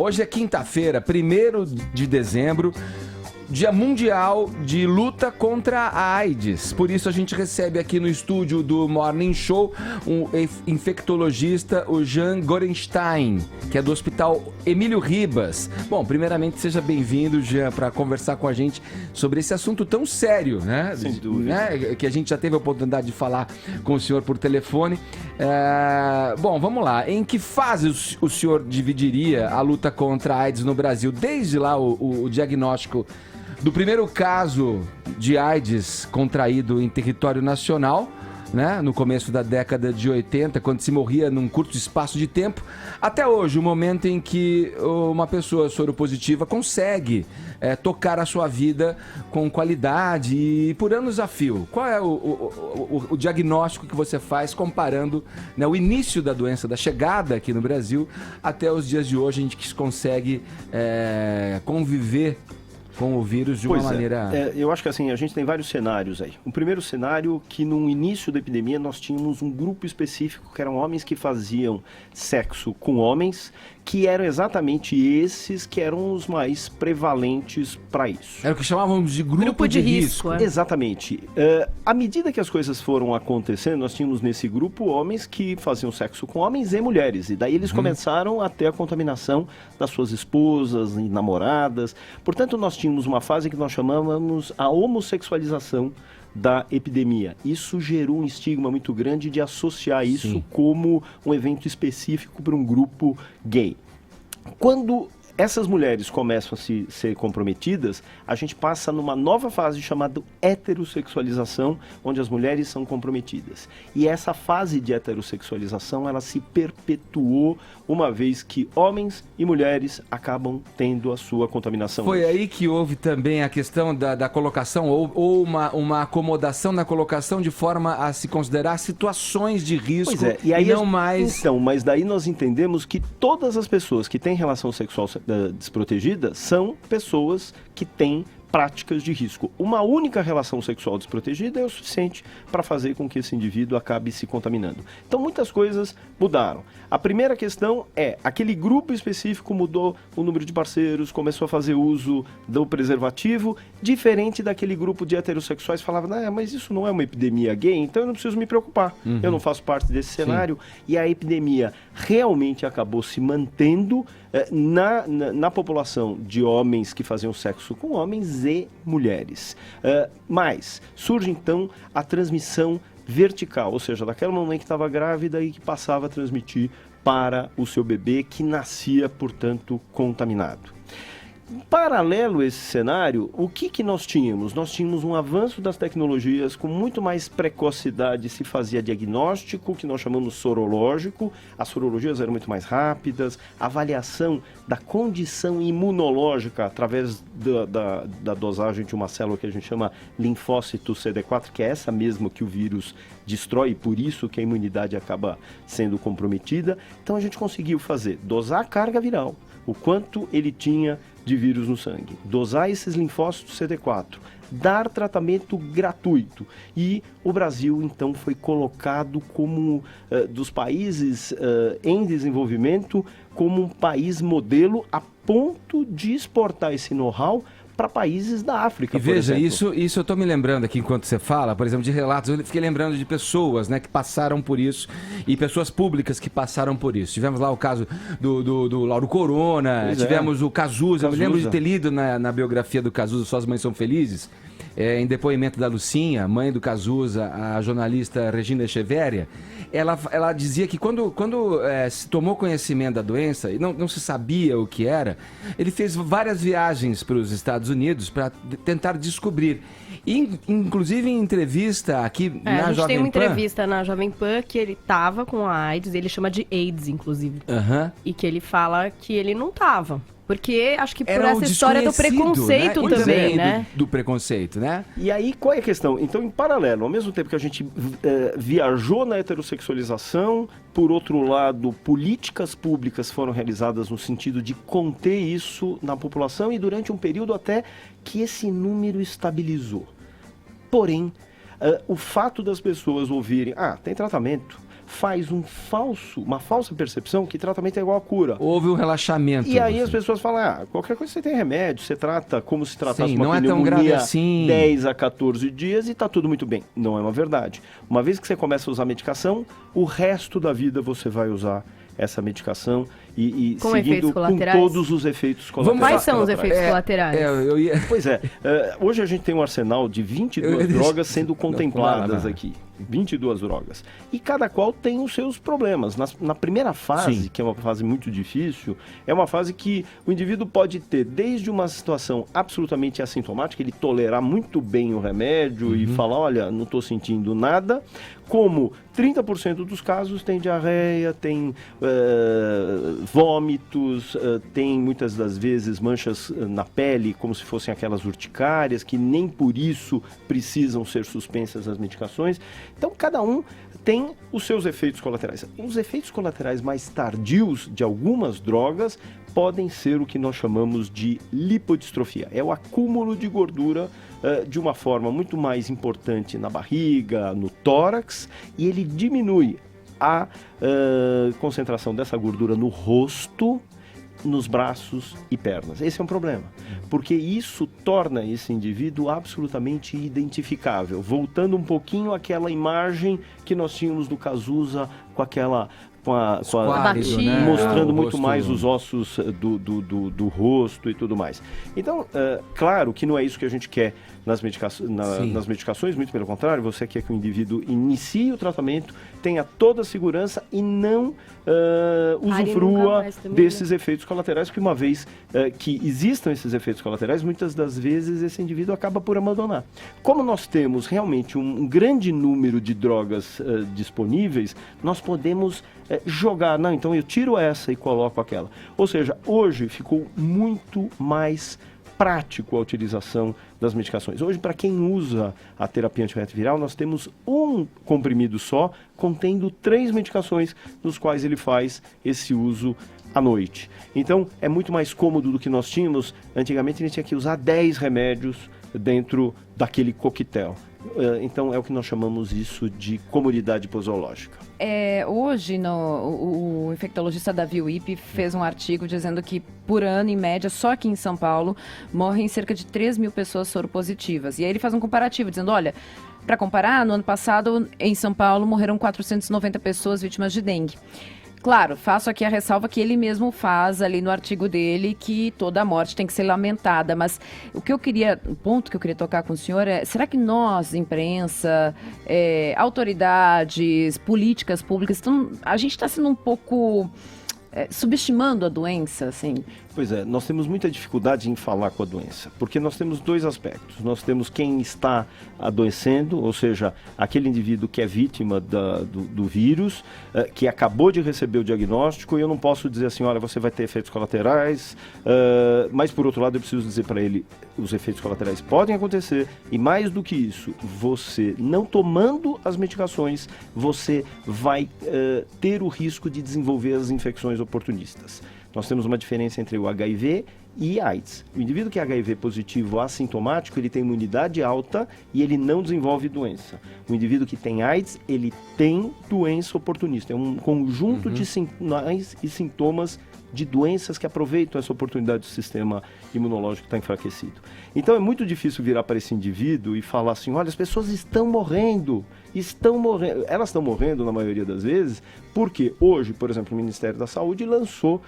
Hoje é quinta-feira, 1º de dezembro, Dia Mundial de Luta contra a AIDS. Por isso a gente recebe aqui no estúdio do Morning Show um infectologista, o Jean Gorenstein, que é do Hospital Emílio Ribas. Bom, primeiramente seja bem-vindo, Jean, para conversar com a gente sobre esse assunto tão sério, né? Sem dúvida. Né? Que a gente já teve a oportunidade de falar com o senhor por telefone. Bom, vamos lá. Em que fase o senhor dividiria a luta contra a AIDS no Brasil? Desde lá o diagnóstico do primeiro caso de AIDS contraído em território nacional, né, no começo da década de 80, quando se morria num curto espaço de tempo, até hoje, o momento em que uma pessoa soropositiva consegue tocar a sua vida com qualidade e por anos a fio. Qual é o diagnóstico que você faz comparando, né, o início da doença, da chegada aqui no Brasil, até os dias de hoje, a gente consegue conviver com o vírus de uma maneira... eu acho que assim, a gente tem vários cenários aí. O primeiro cenário, que no início da epidemia nós tínhamos um grupo específico que eram homens que faziam sexo com homens, que eram exatamente esses que eram os mais prevalentes para isso. Era o que chamávamos de grupo de risco. Exatamente. À medida que as coisas foram acontecendo, nós tínhamos nesse grupo homens que faziam sexo com homens e mulheres. E daí eles começaram a ter a contaminação das suas esposas e namoradas. Portanto, nós tínhamos uma fase que nós chamamos a homossexualização da epidemia. Isso gerou um estigma muito grande de associar isso como um evento específico para um grupo gay. Quando essas mulheres começam a ser comprometidas, a gente passa numa nova fase chamada heterossexualização, onde as mulheres são comprometidas. E essa fase de heterossexualização, ela se perpetuou uma vez que homens e mulheres acabam tendo a sua contaminação. Foi aí que houve também a questão da colocação, ou uma acomodação na colocação de forma a se considerar situações de risco e aí não mais... Então, mas daí nós entendemos que todas as pessoas que têm relação sexual desprotegida são pessoas que têm práticas de risco. Uma única relação sexual desprotegida é o suficiente para fazer com que esse indivíduo acabe se contaminando. Então, muitas coisas mudaram. A primeira questão é, aquele grupo específico mudou o número de parceiros, começou a fazer uso do preservativo, diferente daquele grupo de heterossexuais que falava, mas isso não é uma epidemia gay, então eu não preciso me preocupar, eu não faço parte desse cenário. E a epidemia realmente acabou se mantendo na população de homens que faziam sexo com homens e mulheres. Mas surge então a transmissão vertical, ou seja, daquela mamãe que estava grávida e que passava a transmitir para o seu bebê que nascia, portanto, contaminado. Em paralelo a esse cenário, o que nós tínhamos? Nós tínhamos um avanço das tecnologias, com muito mais precocidade se fazia diagnóstico, que nós chamamos sorológico, as sorologias eram muito mais rápidas, a avaliação da condição imunológica através da dosagem de uma célula que a gente chama linfócito CD4, que é essa mesma que o vírus destrói, e por isso que a imunidade acaba sendo comprometida. Então a gente conseguiu dosar a carga viral, o quanto ele tinha de vírus no sangue, dosar esses linfócitos CD4, dar tratamento gratuito. E o Brasil, então, foi colocado como dos países em desenvolvimento, como um país modelo a ponto de exportar esse know-how para países da África, e veja, isso eu estou me lembrando aqui enquanto você fala, por exemplo, de relatos, eu fiquei lembrando de pessoas, né, que passaram por isso, e pessoas públicas que passaram por isso. Tivemos lá o caso do Lauro Corona, tivemos o Cazuza. Eu me lembro de ter lido na biografia do Cazuza, Suas Mães São Felizes, em depoimento da Lucinha, mãe do Cazuza, a jornalista Regina Echeverria, ela dizia que quando se tomou conhecimento da doença, e não se sabia o que era, ele fez várias viagens para os Estados Unidos para tentar descobrir. Inclusive em entrevista aqui na Jovem Pan... A gente tem uma entrevista na Jovem Pan que ele tava com a AIDS, ele chama de AIDS, inclusive. E que ele fala que ele não tava. Porque acho que por essa história do preconceito, né? Também, né? Do preconceito, né? E aí, qual é a questão? Então, em paralelo, ao mesmo tempo que a gente viajou na heterossexualização, por outro lado, políticas públicas foram realizadas no sentido de conter isso na população e durante um período até que esse número estabilizou. Porém, o fato das pessoas ouvirem, tem tratamento, faz uma falsa percepção que tratamento é igual a cura. Houve um relaxamento. E aí as pessoas falam, qualquer coisa você tem remédio, você trata como se tratasse uma não pneumonia, é tão grave assim. 10 a 14 dias e está tudo muito bem. Não é uma verdade. Uma vez que você começa a usar medicação, o resto da vida você vai usar essa medicação e com seguindo com todos os efeitos colaterais. Quais são os efeitos colaterais? Pois é, hoje a gente tem um arsenal de 22 drogas sendo contempladas aqui. 22 drogas. E cada qual tem os seus problemas. Na primeira fase, Sim. que é uma fase muito difícil, é uma fase que o indivíduo pode ter desde uma situação absolutamente assintomática, ele tolerar muito bem o remédio e falar, olha, não estou sentindo nada, como 30% dos casos tem diarreia, tem vômitos, tem muitas das vezes manchas na pele, como se fossem aquelas urticárias, que nem por isso precisam ser suspensas as medicações. Então, cada um tem os seus efeitos colaterais. Os efeitos colaterais mais tardios de algumas drogas podem ser o que nós chamamos de lipodistrofia. É o acúmulo de gordura de uma forma muito mais importante na barriga, no tórax, e ele diminui a concentração dessa gordura no rosto, nos braços e pernas. Esse é um problema, porque isso torna esse indivíduo absolutamente identificável. Voltando um pouquinho àquela imagem que nós tínhamos do Cazuza com aquela... mostrando muito mais os ossos do rosto e tudo mais. Então, claro que não é isso que a gente quer nas medicações, muito pelo contrário, você quer que o indivíduo inicie o tratamento, tenha toda a segurança e não usufrua desses efeitos colaterais, porque uma vez que existam esses efeitos colaterais, muitas das vezes esse indivíduo acaba por abandonar. Como nós temos realmente um grande número de drogas disponíveis, nós podemos jogar, não, então eu tiro essa e coloco aquela. Ou seja, hoje ficou muito mais prático a utilização das medicações. Hoje, para quem usa a terapia antirretroviral, nós temos um comprimido só, contendo 3 medicações, nos quais ele faz esse uso à noite. Então, é muito mais cômodo do que nós tínhamos. Antigamente, a gente tinha que usar 10 remédios dentro daquele coquetel. Então, é o que nós chamamos isso de comodidade posológica. Hoje, o infectologista Davi Wippe fez um artigo dizendo que, por ano, em média, só aqui em São Paulo, morrem cerca de 3 mil pessoas soropositivas. E aí ele faz um comparativo, dizendo, olha, para comparar, no ano passado, em São Paulo, morreram 490 pessoas vítimas de dengue. Claro, faço aqui a ressalva que ele mesmo faz ali no artigo dele, que toda morte tem que ser lamentada, mas o ponto que eu queria tocar com o senhor é, será que nós, imprensa, autoridades, políticas públicas, a gente está sendo um pouco subestimando a doença, assim? Pois é, nós temos muita dificuldade em falar com a doença, porque nós temos 2 aspectos. Nós temos quem está adoecendo, ou seja, aquele indivíduo que é vítima do vírus, que acabou de receber o diagnóstico, e eu não posso dizer assim, olha, você vai ter efeitos colaterais, mas por outro lado eu preciso dizer para ele, os efeitos colaterais podem acontecer, e mais do que isso, você não tomando as medicações, você vai ter o risco de desenvolver as infecções oportunistas. Nós temos uma diferença entre o HIV e AIDS. O indivíduo que é HIV positivo assintomático, ele tem imunidade alta e ele não desenvolve doença. O indivíduo que tem AIDS, ele tem doença oportunista. É um conjunto de sinais e sintomas de doenças que aproveitam essa oportunidade do sistema imunológico que está enfraquecido. Então é muito difícil virar para esse indivíduo e falar assim, olha, as pessoas estão morrendo. Elas estão morrendo na maioria das vezes, porque hoje, por exemplo, o Ministério da Saúde lançou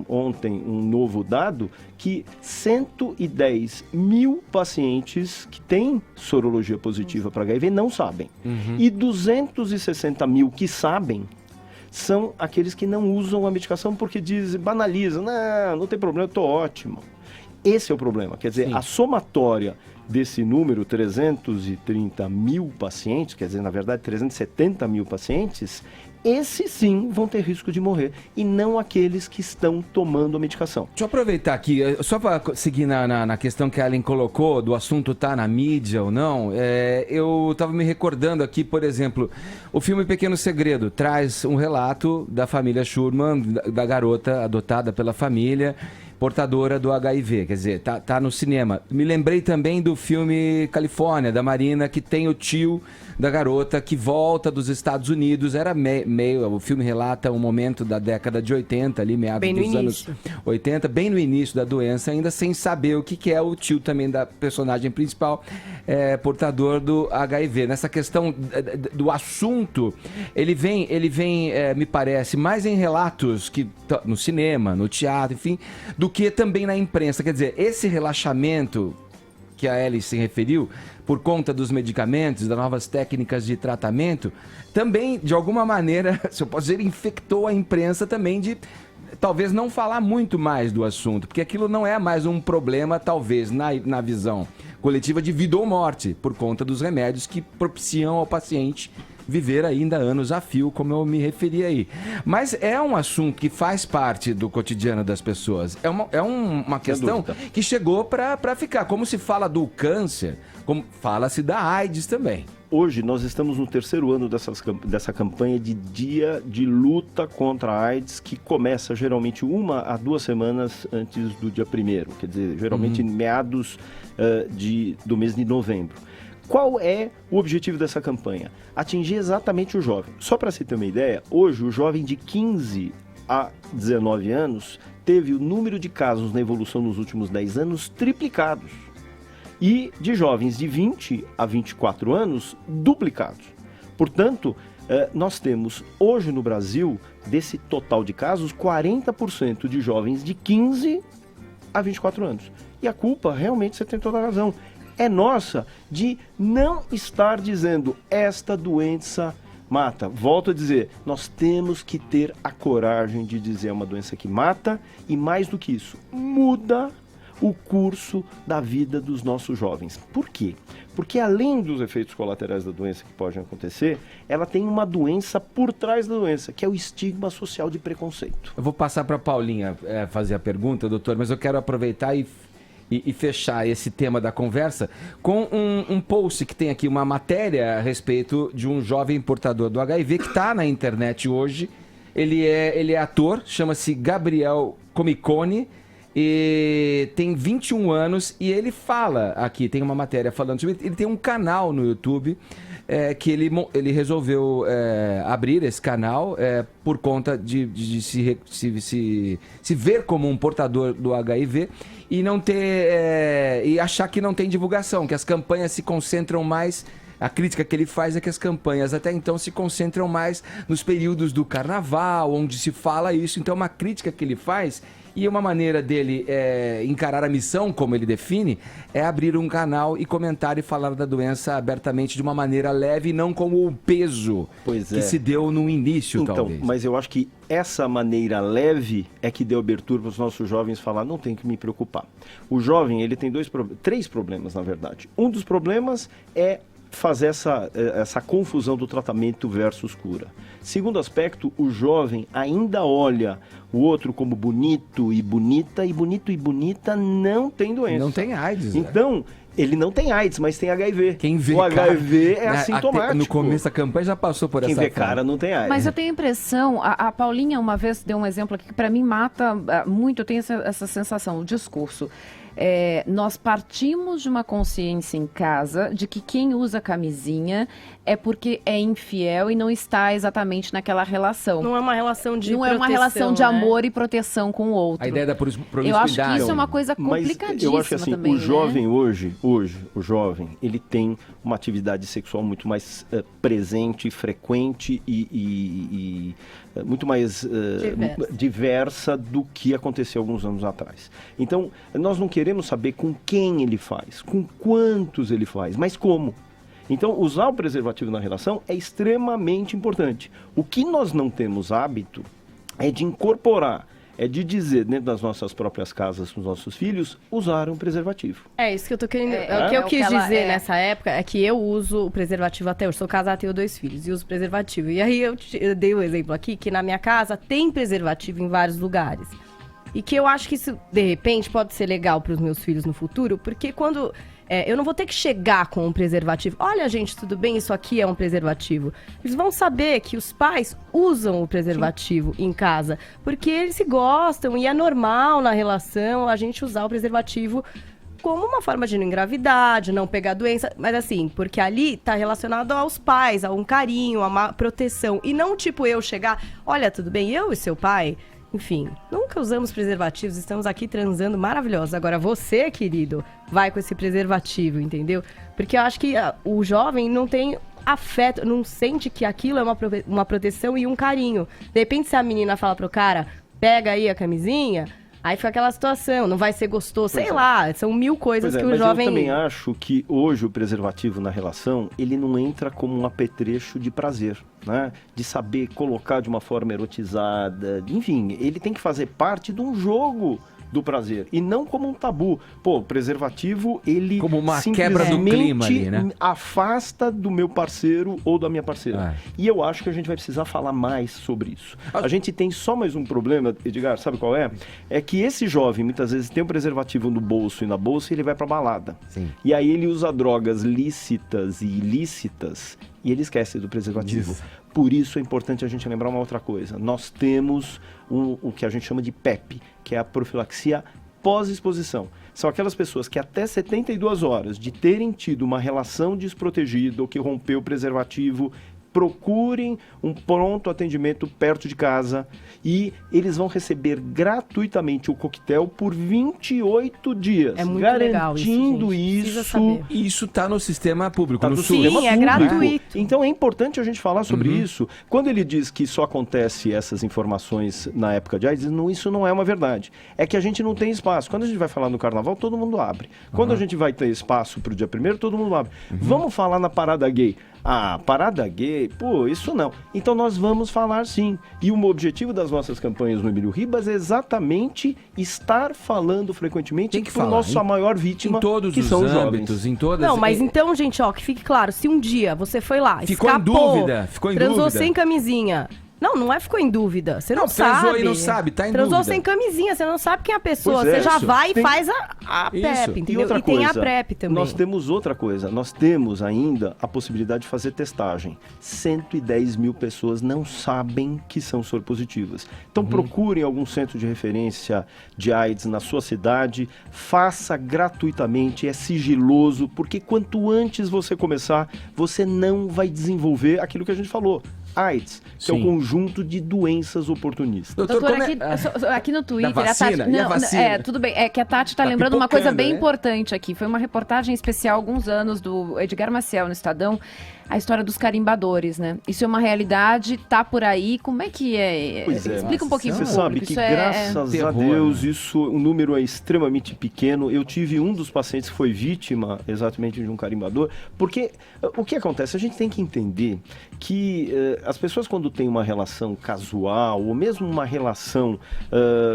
ontem um novo dado que 110 mil pacientes que têm sorologia positiva para HIV não sabem. E 260 mil que sabem são aqueles que não usam a medicação porque banalizam, não tem problema, eu estou ótimo. Esse é o problema, quer dizer, a somatória desse número, 330 mil pacientes, quer dizer, na verdade, 370 mil pacientes, esses sim vão ter risco de morrer, e não aqueles que estão tomando a medicação. Deixa eu aproveitar aqui, só para seguir na questão que a Ellen colocou, do assunto tá na mídia ou não, eu estava me recordando aqui, por exemplo, o filme Pequeno Segredo traz um relato da família Schurman, da garota adotada pela família, portadora do HIV, quer dizer, tá no cinema. Me lembrei também do filme Califórnia, da Marina, que tem o tio da garota que volta dos Estados Unidos. Era meio, o filme relata um momento da década de 80, ali, meados dos anos 80, bem no início da doença, ainda sem saber o que é. O tio também da personagem principal, portador do HIV. Nessa questão do assunto, ele vem me parece, mais em relatos que no cinema, no teatro, enfim, do que também na imprensa. Quer dizer, esse relaxamento que a Ellie se referiu, por conta dos medicamentos, das novas técnicas de tratamento, também, de alguma maneira, se eu posso dizer, infectou a imprensa também de talvez não falar muito mais do assunto, porque aquilo não é mais um problema, talvez, na visão coletiva de vida ou morte, por conta dos remédios que propiciam ao paciente viver ainda anos a fio, como eu me referi aí. Mas é um assunto que faz parte do cotidiano das pessoas. É uma questão que chegou para ficar. Como se fala do câncer, como fala-se da AIDS também. Hoje nós estamos no 3º ano dessa campanha de Dia de Luta contra a AIDS, que começa geralmente 1 a 2 semanas antes do dia 1º, quer dizer, geralmente em meados do mês de novembro. Qual é o objetivo dessa campanha? Atingir exatamente o jovem. Só para você ter uma ideia, hoje o jovem de 15 a 19 anos teve o número de casos na evolução nos últimos 10 anos triplicados. E de jovens de 20 a 24 anos, duplicados. Portanto, nós temos hoje no Brasil, desse total de casos, 40% de jovens de 15 a 24 anos. E a culpa, realmente, você tem toda a razão, é nossa de não estar dizendo esta doença mata. Volto a dizer, nós temos que ter a coragem de dizer uma doença que mata e, mais do que isso, muda o curso da vida dos nossos jovens. Por quê? Porque além dos efeitos colaterais da doença que podem acontecer, ela tem uma doença por trás da doença, que é o estigma social de preconceito. Eu vou passar para a Paulinha fazer a pergunta, doutor, mas eu quero aproveitar e fechar esse tema da conversa com um post que tem aqui, uma matéria a respeito de um jovem portador do HIV que está na internet hoje. Ele é ator, chama-se Gabriel Comicone e tem 21 anos e ele fala aqui, tem uma matéria falando sobre ele tem um canal no YouTube que ele resolveu abrir esse canal por conta de se ver como um portador do HIV e não ter e achar que não tem divulgação, que as campanhas se concentram mais. A crítica que ele faz é que as campanhas até então se concentram mais nos períodos do carnaval, onde se fala isso. Então, uma crítica que ele faz e uma maneira dele encarar a missão, como ele define, é abrir um canal e comentar e falar da doença abertamente de uma maneira leve e não como o peso que se deu no início, talvez. Mas eu acho que essa maneira leve é que deu abertura para os nossos jovens falar, não tem que me preocupar. O jovem, ele tem 3 problemas, na verdade. Um dos problemas é fazer essa confusão do tratamento versus cura. Segundo aspecto, o jovem ainda olha o outro como bonito e bonita, e bonito e bonita não tem doença. Não tem AIDS. Então, ele não tem AIDS, mas tem HIV. Quem vê o HIV é assintomático. No começo da campanha já passou por essa Quem vê cara não tem AIDS. Mas eu tenho a impressão, a Paulinha uma vez deu um exemplo aqui que para mim mata muito, eu tenho essa sensação, o discurso. Nós partimos de uma consciência em casa de que quem usa camisinha é porque é infiel e não está exatamente naquela relação. Não é uma relação de Não é uma relação de amor e proteção com o outro. A ideia da promiscuidade. Eu acho que isso é uma coisa complicadíssima. Eu acho que assim, também, o jovem hoje, o jovem, ele tem uma atividade sexual muito mais presente, frequente e muito mais diversa do que aconteceu alguns anos atrás. Então, nós não queremos saber com quem ele faz, com quantos ele faz, mas como. Então, usar o preservativo na relação é extremamente importante. O que nós não temos hábito é de incorporar, é de dizer dentro das nossas próprias casas com os nossos filhos, usar um preservativo. É isso que eu tô querendo. O que eu quis dizer nessa época é que eu uso o preservativo até hoje. Sou casada, tenho 2 filhos e uso preservativo. E aí eu dei o exemplo aqui que na minha casa tem preservativo em vários lugares. E que eu acho que isso, de repente, pode ser legal para os meus filhos no futuro, porque quando... eu não vou ter que chegar com um preservativo. Olha, gente, tudo bem, isso aqui é um preservativo. Eles vão saber que os pais usam o preservativo em casa, porque eles se gostam e é normal na relação a gente usar o preservativo como uma forma de não engravidar, de não pegar doença, mas assim, porque ali tá relacionado aos pais, a um carinho, a uma proteção, e não tipo eu chegar, olha, tudo bem, eu e seu pai, enfim, nunca usamos preservativos, estamos aqui transando maravilhosos. Agora você, querido, vai com esse preservativo, entendeu? Porque eu acho que o jovem não tem afeto, não sente que aquilo é uma proteção e um carinho. De repente, se a menina fala pro cara, pega aí a camisinha, aí fica aquela situação, não vai ser gostoso, sei lá, são mil coisas que o jovem... Mas eu também acho que hoje o preservativo na relação, ele não entra como um apetrecho de prazer, né? De saber colocar de uma forma erotizada, enfim, ele tem que fazer parte de um jogo do prazer, e não como um tabu. Pô, o preservativo, ele como uma quebra do clima ali, né? Afasta do meu parceiro ou da minha parceira. E eu acho que a gente vai precisar falar mais sobre isso. A gente tem só mais um problema, Edgar, sabe qual é? É que esse jovem, muitas vezes, tem um preservativo no bolso e na bolsa e ele vai pra balada. Sim. E aí ele usa drogas lícitas e ilícitas e ele esquece do preservativo. Isso. Por isso é importante a gente lembrar uma outra coisa. Nós temos o que a gente chama de PEP, que é a profilaxia pós-exposição. São aquelas pessoas que até 72 horas de terem tido uma relação desprotegida ou que rompeu o preservativo, procurem um pronto atendimento perto de casa e eles vão receber gratuitamente o coquetel por 28 dias. É muito garantindo legal isso. Isso está no sistema público, Tá no no SUS. sistema é gratuito. Então é importante a gente falar sobre isso. Quando ele diz que só acontece essas informações na época de AIDS, isso não é uma verdade. É que a gente não tem espaço. Quando a gente vai falar no carnaval, todo mundo abre. Quando a gente vai ter espaço para o dia 1º, todo mundo abre. Vamos falar na parada gay. Ah, parada gay, pô, isso não. Então nós vamos falar sim. E o objetivo das nossas campanhas no Emílio Ribas é exatamente estar falando frequentemente para nossa maior vítima, em todos que os são os âmbitos, jovens. em todas. Não, mas então, gente, ó, que fique claro, se um dia você foi lá, ficou escapou, em dúvida, transou sem camisinha. Não é ficou em dúvida. Você não sabe. Transou e não sabe, tá em transou dúvida. sem camisinha, você não sabe quem é a pessoa. Pois é, você já isso. vai e Tem- faz a PrEP, entendeu? outra Tem a coisa, PrEP também. Nós temos outra coisa. Nós temos ainda a possibilidade de fazer testagem. 110 mil pessoas não sabem que são soropositivas. Então procurem algum centro de referência de AIDS na sua cidade. Faça gratuitamente, é sigiloso, porque quanto antes você começar, você não vai desenvolver aquilo que a gente falou. AIDS, que é o Sim. conjunto de doenças oportunistas. Doutor, como aqui no Twitter, Da vacina? a Tati... E a vacina? tudo bem. É que a Tati tá Tá lembrando uma coisa pipocando, bem né? importante aqui. Foi uma reportagem especial há alguns anos do Edgar Maciel no Estadão, a história dos carimbadores, né? Isso é uma realidade, tá por aí. Como é que é? Pois é. Explica um pouquinho Você pro sabe público. que, Isso é... graças a terror, Deus, né? o número é extremamente pequeno. Eu tive um dos pacientes que foi vítima exatamente de um carimbador, porque o que acontece? A gente tem que entender que as pessoas, quando têm uma relação casual, ou mesmo uma relação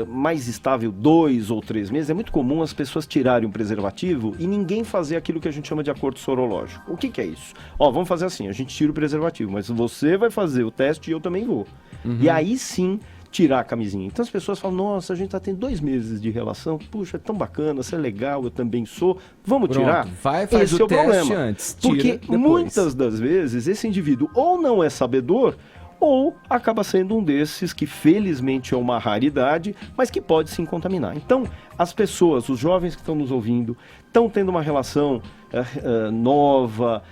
mais estável, 2 ou 3 meses, é muito comum as pessoas tirarem um preservativo e ninguém fazer aquilo que a gente chama de acordo sorológico. O que é isso? Ó, vamos fazer assim, a gente tira o preservativo, mas você vai fazer o teste e eu também vou. E aí sim, tirar a camisinha. Então as pessoas falam, nossa, a gente tá tendo 2 meses de relação, puxa, é tão bacana, você é legal, eu também sou, vamos Pronto, tirar? vai, faz Esse o é o teste problema. antes, tira Porque depois. muitas das vezes esse indivíduo ou não é sabedor, ou acaba sendo um desses que felizmente é uma raridade, mas que pode sim contaminar. Então, as pessoas, os jovens que estão nos ouvindo, estão tendo uma relação nova,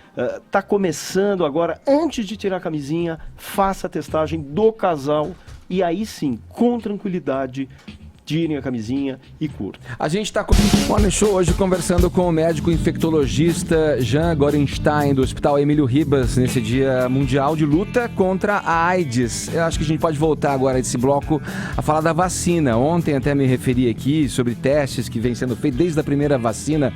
está começando agora, antes de tirar a camisinha, faça a testagem do casal e aí sim, com tranquilidade, tirem a camisinha e curtam. A gente está com o Morning Show hoje conversando com o médico infectologista Jean Gorenstein, do Hospital Emílio Ribas, nesse dia mundial de luta contra a AIDS. Eu acho que a gente pode voltar agora desse bloco a falar da vacina. Ontem até me referi aqui sobre testes que vêm sendo feitos desde a primeira vacina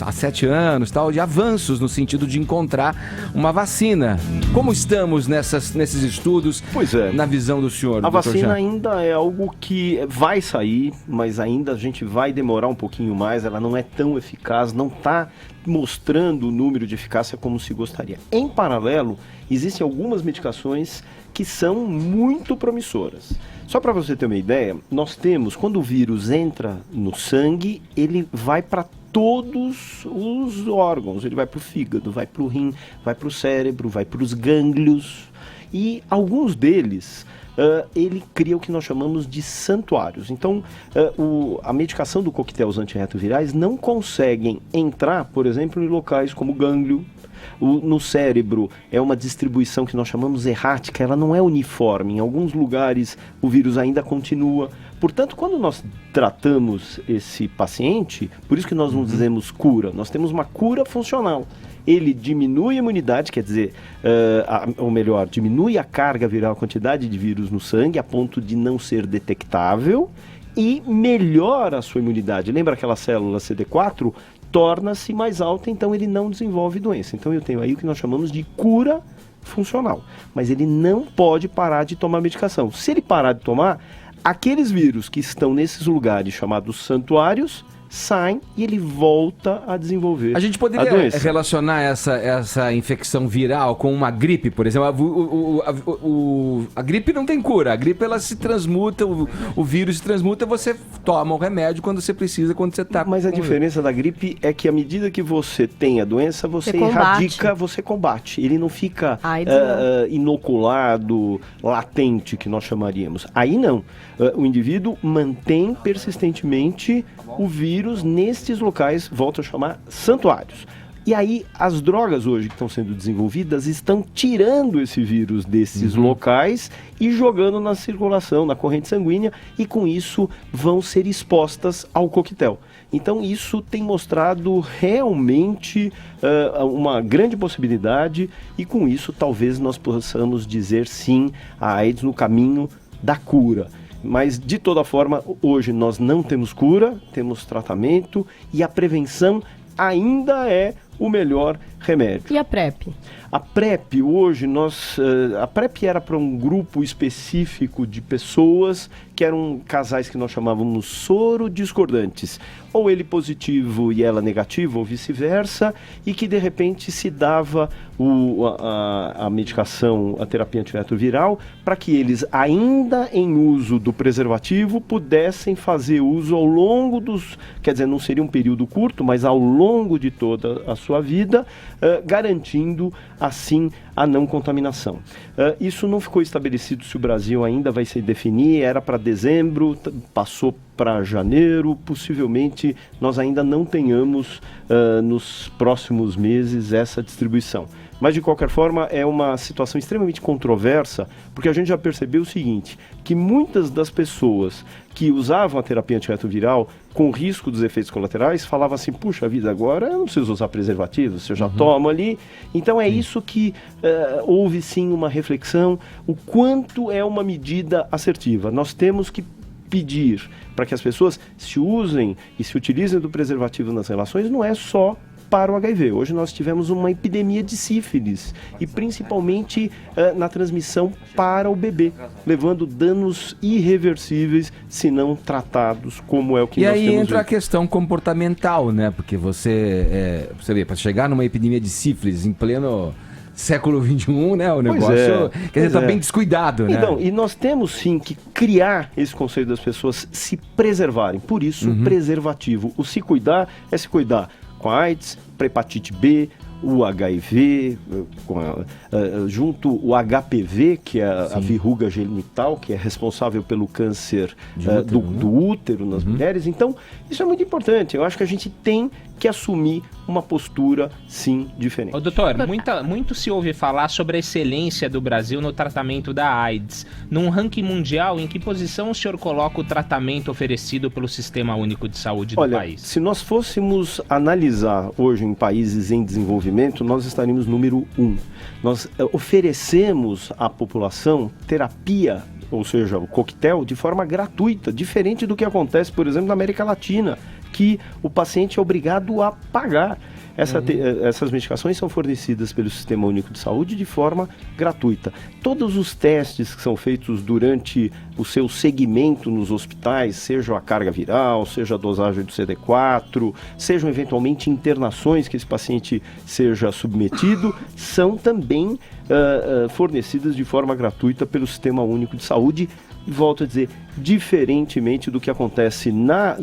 há 7 anos, tal, de avanços no sentido de encontrar uma vacina. Como estamos nesses estudos, Pois é. na visão do senhor, A Dr. vacina Jean? ainda é algo que vai sair, mas ainda a gente vai demorar um pouquinho mais, ela não é tão eficaz, não está mostrando o número de eficácia como se gostaria. Em paralelo, existem algumas medicações que são muito promissoras. Só para você ter uma ideia, nós temos, quando o vírus entra no sangue, ele vai para todos os órgãos, ele vai para o fígado, vai para o rim, vai para o cérebro, vai para os gânglios. E alguns deles, ele cria o que nós chamamos de santuários. Então, a medicação do coquetéis antirretrovirais não conseguem entrar, por exemplo, em locais como gânglio. No cérebro é uma distribuição que nós chamamos errática, ela não é uniforme. Em alguns lugares o vírus ainda continua. Portanto, quando nós tratamos esse paciente, por isso que nós não dizemos cura, nós temos uma cura funcional. Ele diminui a imunidade, quer dizer, ou melhor, diminui a carga viral, a quantidade de vírus no sangue, a ponto de não ser detectável, e melhora a sua imunidade. Lembra aquela célula CD4? Torna-se mais alta, então ele não desenvolve doença. Então eu tenho aí o que nós chamamos de cura funcional. Mas ele não pode parar de tomar medicação. Se ele parar de tomar, aqueles vírus que estão nesses lugares chamados santuários saem e ele volta a desenvolver a gente poderia relacionar essa infecção viral com uma gripe, por exemplo. A gripe não tem cura. A gripe, ela se transmuta, o vírus se transmuta, você toma o remédio quando você precisa, quando você está... Mas a diferença da gripe é que à medida que você tem a doença, você erradica, você combate. Ele não fica inoculado, latente, que nós chamaríamos. Aí não. O indivíduo mantém persistentemente o vírus nestes locais, volto a chamar santuários. E aí as drogas hoje que estão sendo desenvolvidas estão tirando esse vírus desses locais e jogando na circulação, na corrente sanguínea, e com isso vão ser expostas ao coquetel. Então isso tem mostrado realmente uma grande possibilidade, e com isso talvez nós possamos dizer sim a AIDS no caminho da cura. Mas, de toda forma, hoje nós não temos cura, temos tratamento, e a prevenção ainda é o melhor remédio. E a PrEP? A PrEP, hoje, a PrEP era para um grupo específico de pessoas que eram casais que nós chamávamos soro-discordantes. Ou ele positivo e ela negativa, ou vice-versa, e que de repente se dava a medicação, a terapia antirretroviral, para que eles, ainda em uso do preservativo, pudessem fazer uso ao longo quer dizer, não seria um período curto, mas ao longo de toda a sua vida, garantindo assim a não contaminação. Isso não ficou estabelecido se o Brasil ainda vai se definir, era para dezembro, passou para janeiro, possivelmente nós ainda não tenhamos nos próximos meses essa distribuição. Mas, de qualquer forma, é uma situação extremamente controversa, porque a gente já percebeu o seguinte, que muitas das pessoas que usavam a terapia antirretroviral com risco dos efeitos colaterais falavam assim, puxa vida, agora eu não preciso usar preservativo, você já toma ali. Então é isso que houve sim uma reflexão, o quanto é uma medida assertiva. Nós temos que pedir para que as pessoas se usem e se utilizem do preservativo nas relações, não é só para o HIV. Hoje nós tivemos uma epidemia de sífilis e principalmente na transmissão para o bebê, levando danos irreversíveis se não tratados, como é o que nós temos. E aí entra a questão comportamental, né? Porque você vê, para chegar numa epidemia de sífilis em pleno século XXI, né? O negócio, quer dizer, tá bem descuidado, né? Então, e nós temos sim que criar esse conceito das pessoas se preservarem. Por isso, o preservativo. O se cuidar é se cuidar com a AIDS, para hepatite B, o HIV, junto o HPV, que é a verruga genital, que é responsável pelo câncer do útero nas mulheres. Então, isso é muito importante. Eu acho que a gente tem que assumir uma postura, sim, diferente. Ô, doutor, muito se ouve falar sobre a excelência do Brasil no tratamento da AIDS. Num ranking mundial, em que posição o senhor coloca o tratamento oferecido pelo Sistema Único de Saúde do país? Se nós fôssemos analisar hoje em países em desenvolvimento, nós estaríamos número 1. Nós oferecemos à população terapia, ou seja, o coquetel, de forma gratuita, diferente do que acontece, por exemplo, na América Latina, que o paciente é obrigado a pagar. Essas medicações são fornecidas pelo Sistema Único de Saúde de forma gratuita. Todos os testes que são feitos durante o seu segmento nos hospitais, seja a carga viral, seja a dosagem do CD4, sejam eventualmente internações que esse paciente seja submetido, são também fornecidas de forma gratuita pelo Sistema Único de Saúde. E volto a dizer, diferentemente do que acontece na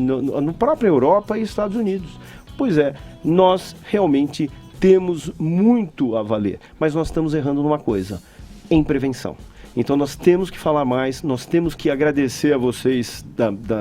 própria Europa e Estados Unidos. Pois é, nós realmente temos muito a valer, mas nós estamos errando numa coisa. em prevenção. Então nós temos que falar mais, nós temos que agradecer a vocês,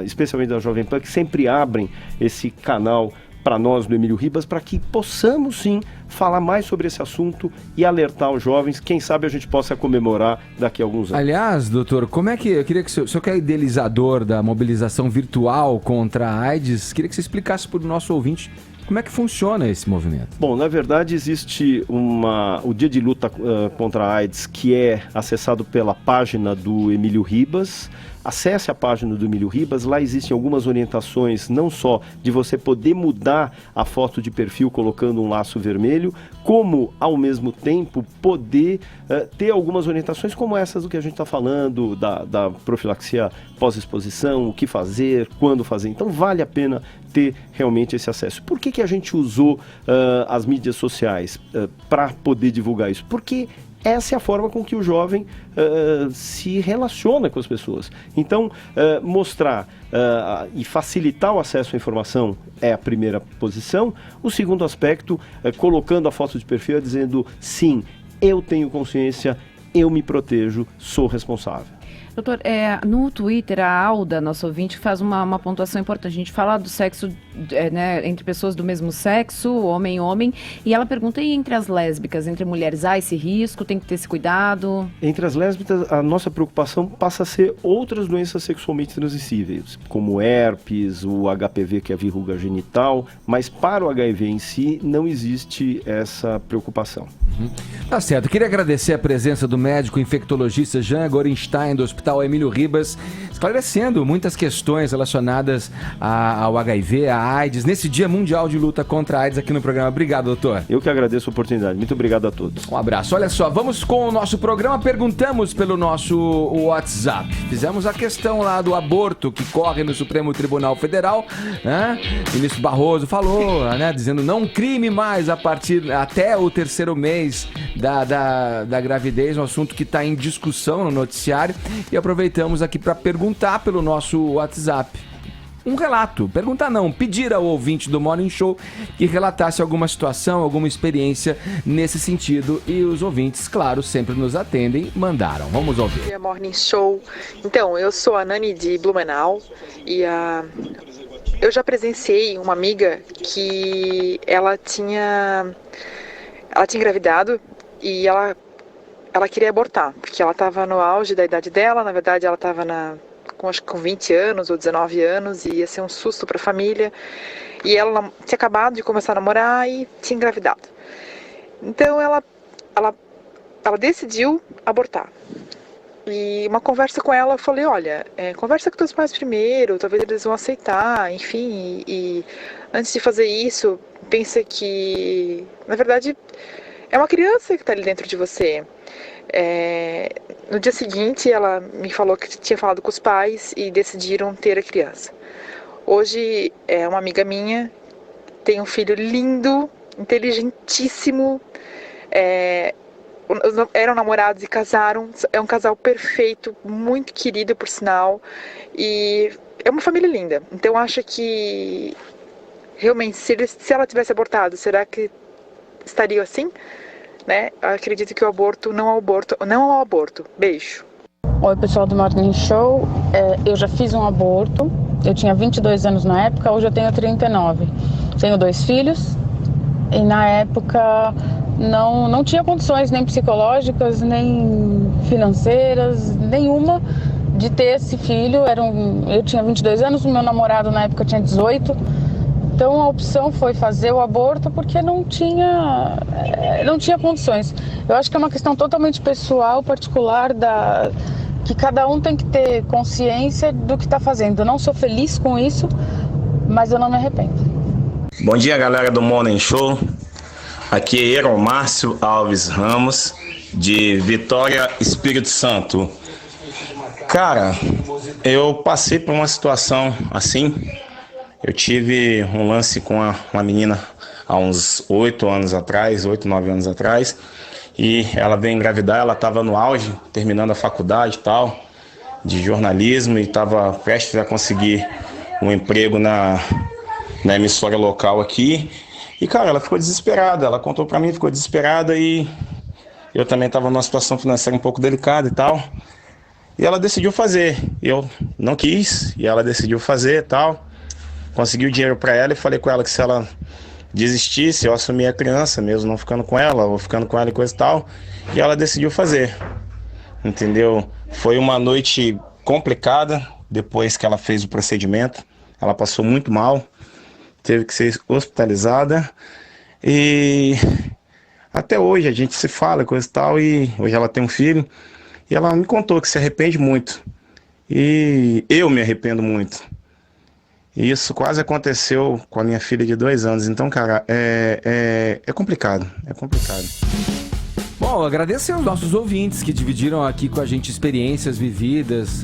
especialmente da Jovem Pan, que sempre abrem esse canal para nós do Emílio Ribas, para que possamos sim falar mais sobre esse assunto e alertar os jovens. Quem sabe a gente possa comemorar daqui a alguns anos. Aliás, doutor, como é que... Eu queria que o senhor que é idealizador da mobilização virtual contra a AIDS, queria que você explicasse para o nosso ouvinte como é que funciona esse movimento. Bom, na verdade existe o Dia de Luta contra a AIDS, que é acessado pela página do Emílio Ribas. Acesse a página do Emílio Ribas, lá existem algumas orientações, não só de você poder mudar a foto de perfil colocando um laço vermelho, como, ao mesmo tempo, poder ter algumas orientações como essas do que a gente está falando, da profilaxia pós-exposição, o que fazer, quando fazer. Então, vale a pena ter realmente esse acesso. Por que a gente usou as mídias sociais para poder divulgar isso? Porque essa é a forma com que o jovem se relaciona com as pessoas. Então, mostrar e facilitar o acesso à informação é a primeira posição. O segundo aspecto, colocando a foto de perfil, dizendo, sim, eu tenho consciência, eu me protejo, sou responsável. Doutor, no Twitter, a Alda, nossa ouvinte, faz uma pontuação importante. A gente fala do sexo entre pessoas do mesmo sexo, homem, e ela pergunta, e entre as lésbicas, entre mulheres, há esse risco, tem que ter esse cuidado? Entre as lésbicas, a nossa preocupação passa a ser outras doenças sexualmente transmissíveis, como herpes, o HPV, que é a verruga genital, mas para o HIV em si, não existe essa preocupação. Tá certo. Queria agradecer a presença do médico infectologista Jean Gorenstein, do Hospital Emílio Ribas, esclarecendo muitas questões relacionadas ao HIV, à AIDS, nesse Dia Mundial de Luta contra a AIDS aqui no programa. Obrigado, doutor. Eu que agradeço a oportunidade. Muito obrigado a todos. Um abraço. Olha só, vamos com o nosso programa. Perguntamos pelo nosso WhatsApp. Fizemos a questão lá do aborto que corre no Supremo Tribunal Federal, né? O ministro Barroso falou, né? Dizendo não crime mais até o 3º mês da gravidez, um assunto que está em discussão no noticiário, e aproveitamos aqui para perguntar pelo nosso WhatsApp um relato, pedir ao ouvinte do Morning Show que relatasse alguma situação, alguma experiência nesse sentido, e os ouvintes, claro, sempre nos atendem, mandaram. Vamos ouvir. Morning Show. Então, eu sou a Nani de Blumenau e eu já presenciei uma amiga que ela tinha engravidado e ela queria abortar, porque ela estava no auge da idade dela. Na verdade, ela estava com 20 anos ou 19 anos e ia ser um susto para a família. E ela tinha acabado de começar a namorar e tinha engravidado. Então, ela decidiu abortar. E uma conversa com ela, eu falei, olha, conversa com teus pais primeiro, talvez eles vão aceitar, enfim. E antes de fazer isso, pensa que, na verdade, é uma criança que está ali dentro de você. No dia seguinte, ela me falou que tinha falado com os pais e decidiram ter a criança. Hoje, é uma amiga minha, tem um filho lindo, inteligentíssimo, eram namorados e casaram, é um casal perfeito, muito querido, por sinal, e é uma família linda. Então, acho que, realmente, se ela tivesse abortado, será que estaria assim? Né? Acredito que o aborto não é um aborto. Beijo. Oi, pessoal do Morning Show. Eu já fiz um aborto. Eu tinha 22 anos na época, hoje eu tenho 39. Tenho 2 filhos e na época não tinha condições nem psicológicas, nem financeiras, nenhuma de ter esse filho. Eu tinha 22 anos, o meu namorado na época tinha 18. Então a opção foi fazer o aborto porque não tinha condições. Eu acho que é uma questão totalmente pessoal, particular, que cada um tem que ter consciência do que está fazendo. Eu não sou feliz com isso, mas eu não me arrependo. Bom dia, galera do Morning Show. Aqui é Eron Márcio Alves Ramos, de Vitória, Espírito Santo. Cara, eu passei por uma situação assim. Eu tive um lance com uma menina há uns 8, 9 anos atrás, e ela veio engravidar. Ela estava no auge, terminando a faculdade e tal, de jornalismo, e estava prestes a conseguir um emprego na emissora local aqui. E, cara, ela ficou desesperada. Ela contou pra mim, ficou desesperada, e Eu também estava numa situação financeira um pouco delicada e tal. E ela decidiu fazer. Eu não quis, e ela decidiu fazer e tal. Consegui o dinheiro para ela e falei com ela que se ela desistisse, eu assumia a criança, mesmo não ficando com ela, ou ficando com ela e coisa e tal. E ela decidiu fazer. Entendeu? Foi uma noite complicada depois que ela fez o procedimento. Ela passou muito mal, teve que ser hospitalizada. E até hoje a gente se fala, coisa e tal, e hoje ela tem um filho. E ela me contou que se arrepende muito. E eu me arrependo muito. E isso quase aconteceu com a minha filha de 2 anos. Então, cara, é complicado. É complicado. Bom, agradecer aos nossos ouvintes que dividiram aqui com a gente experiências vividas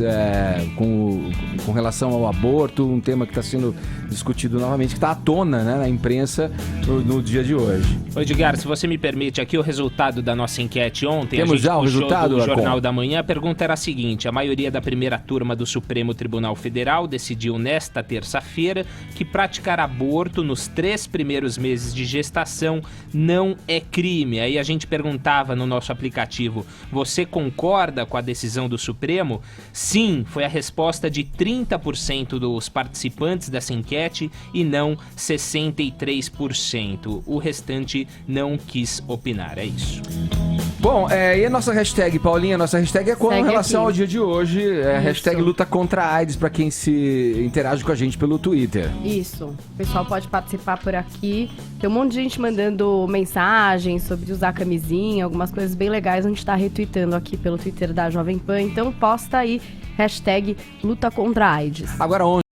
com relação ao aborto, um tema que está sendo discutido novamente, que está à tona, né, na imprensa no dia de hoje. Ô Edgar, se você me permite aqui o resultado da nossa enquete ontem. Temos a gente já o resultado do Jornal da Manhã. A pergunta era a seguinte: a maioria da primeira turma do Supremo Tribunal Federal decidiu nesta terça-feira que praticar aborto nos 3 primeiros meses de gestação não é crime. Aí a gente perguntava no nosso aplicativo: você concorda com a decisão do Supremo? Sim, foi a resposta de 30% dos participantes dessa enquete e não 63%. O restante não quis opinar, é isso. Bom, e a nossa hashtag, Paulinha? Nossa hashtag é com relação ao dia de hoje. Hashtag luta contra a AIDS, pra quem se interage com a gente pelo Twitter. Isso. O pessoal pode participar por aqui. Tem um monte de gente mandando mensagens sobre usar camisinha, algumas coisas bem legais. A gente tá retweetando aqui pelo Twitter da Jovem Pan. Então posta aí, hashtag luta contra a AIDS. Agora,